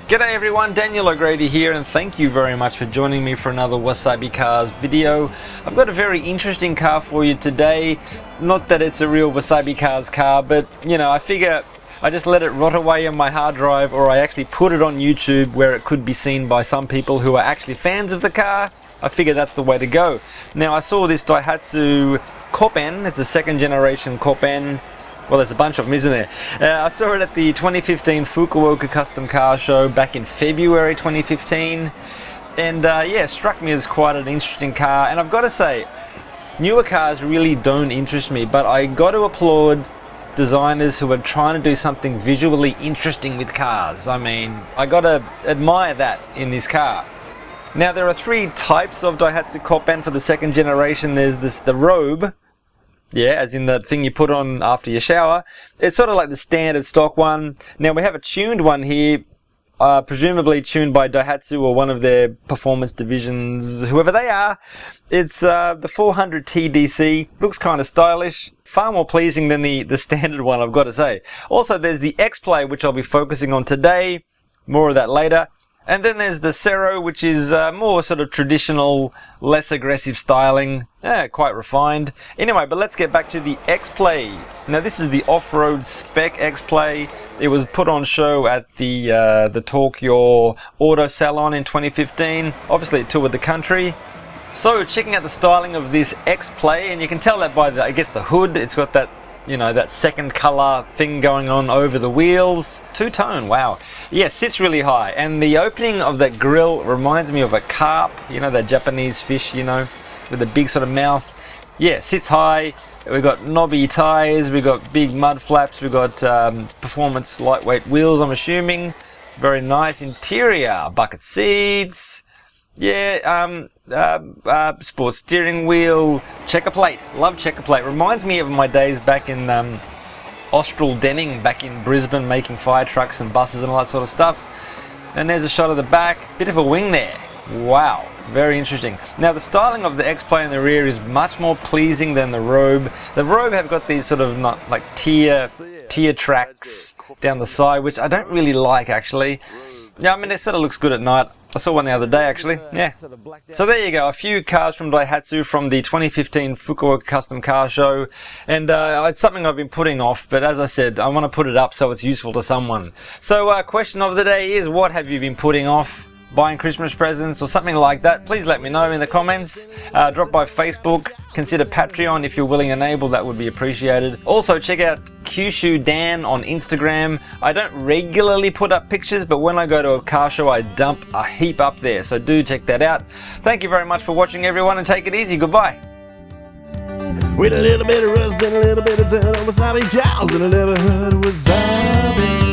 G'day everyone, Daniel O'Grady here, and thank you very much for joining me for another Wasabi Cars video. I've got a very interesting car for you today. Not that it's a real Wasabi Cars car, but you know, I figure I just let it rot away on my hard drive, or I actually put it on YouTube where it could be seen by some people who are actually fans of the car. I figure that's the way to go. Now, I saw this Daihatsu Copen. It's a second generation Copen. Well, there's a bunch of them, isn't there? I saw it at the 2015 Fukuoka Custom Car Show back in February 2015. And yeah, struck me as quite an interesting car. And I've got to say, newer cars really don't interest me, but I got to applaud designers who are trying to do something visually interesting with cars. I mean, I got to admire that in this car. Now, there are three types of Daihatsu Copen for the second generation. There's the Robe. Yeah, as in the thing you put on after your shower. It's sort of like the standard stock one. Now we have a tuned one here, presumably tuned by Daihatsu or one of their performance divisions, whoever they are. It's the 400 TDC. Looks kind of stylish. Far more pleasing than the standard one, I've got to say. Also, there's the XPlay, which I'll be focusing on today. More of that later. And then there's the Cero, which is more sort of traditional, less aggressive styling, quite refined. Anyway, but let's get back to the XPlay. Now, this is the off-road Spec XPlay. It was put on show at the Tokyo Auto Salon in 2015. Obviously, it toured the country. So, checking out the styling of this XPlay, and you can tell that by the, I guess, the hood. It's got that, you know, that second color thing going on over the wheels. Two-tone, wow. Yeah, sits really high. And the opening of that grille reminds me of a carp, you know, that Japanese fish, you know, with a big sort of mouth. Yeah, sits high. We've got knobby tires, we've got big mud flaps, we've got performance lightweight wheels, I'm assuming. Very nice interior, bucket seats. Yeah, sports steering wheel, checker plate. Love checker plate. Reminds me of my days back in Austral Denning, back in Brisbane, making fire trucks and buses and all that sort of stuff. And there's a shot of the back. Bit of a wing there. Wow, very interesting. Now, the styling of the XPlay in the rear is much more pleasing than the Robe. The Robe have got these sort of not like tier tracks down the side, which I don't really like actually. Yeah, I mean, it sort of looks good at night. I saw one the other day, actually. Yeah. So there you go. A few cars from Daihatsu from the 2015 Fukuoka Custom Car Show. And it's something I've been putting off. But as I said, I want to put it up so it's useful to someone. So question of the day is, what have you been putting off? Buying Christmas presents or something like that? Please let me know in the comments. Drop by Facebook. Consider Patreon if you're willing and able. That would be appreciated. Also, check out Kyushu Dan on Instagram. I don't regularly put up pictures, but when I go to a car show, I dump a heap up there. So do check that out. Thank you very much for watching, everyone, and take it easy. Goodbye. With a little bit of rust and a little bit of dirt on wasabi cows in the neighborhood, wasabi.